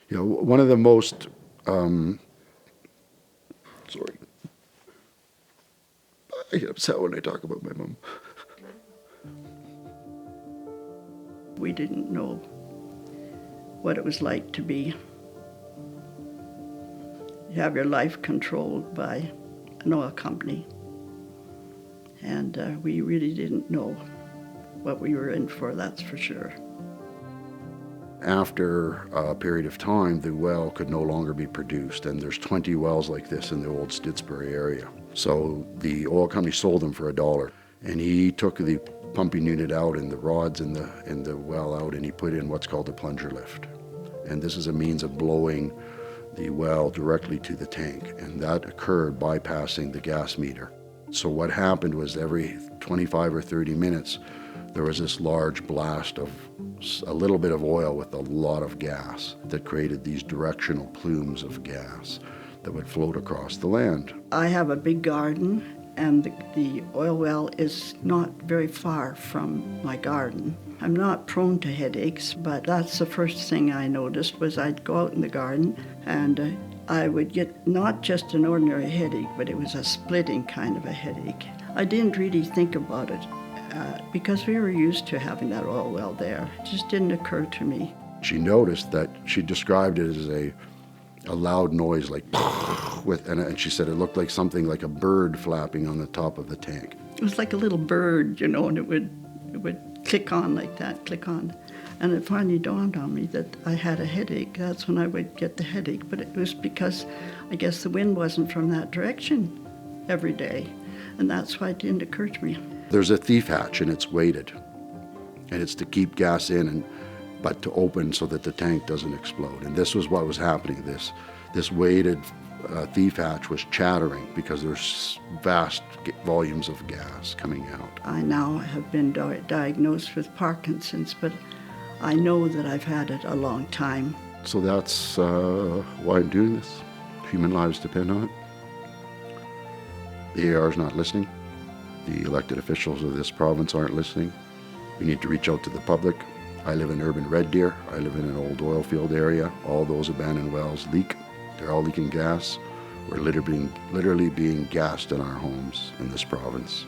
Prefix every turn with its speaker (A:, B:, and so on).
A: You know, one of the most, sorry, I get upset when I talk about my mom.
B: We didn't know what it was like to have your life controlled by an oil company. And we really didn't know what we were in for, that's for sure.
A: After a period of time, the well could no longer be produced, and there's 20 wells like this in the old Didsbury area. So the oil company sold them for $1, and he took the pumping unit out and the rods in the well out, and he put in what's called a plunger lift. And this is a means of blowing the well directly to the tank, and that occurred bypassing the gas meter. So what happened was every 25 or 30 minutes, there was this large blast of a little bit of oil with a lot of gas that created these directional plumes of gas that would float across the land.
B: I have a big garden, and the oil well is not very far from my garden. I'm not prone to headaches, but that's the first thing I noticed was I'd go out in the garden and I would get not just an ordinary headache, but it was a splitting kind of a headache. I didn't really think about it because we were used to having that oil well there. It just didn't occur to me.
A: She noticed that she described it as a loud noise like and she said it looked like something like a bird flapping on the top of the tank.
B: It was like a little bird, you know, and it would click on like that, click on. And it finally dawned on me that I had a headache. That's when I would get the headache. But it was because I guess the wind wasn't from that direction every day. And that's why it didn't occur to me.
A: There's a thief hatch and it's weighted. And it's to keep gas in but to open so that the tank doesn't explode. And this was what was happening. This weighted thief hatch was chattering because there's vast volumes of gas coming out.
B: I now have been diagnosed with Parkinson's, but I know that I've had it a long time.
A: So that's why I'm doing this. Human lives depend on it. The AR is not listening. The elected officials of this province aren't listening. We need to reach out to the public. I live in urban Red Deer. I live in an old oil field area. All those abandoned wells leak. They're all leaking gas. We're literally being gassed in our homes in this province.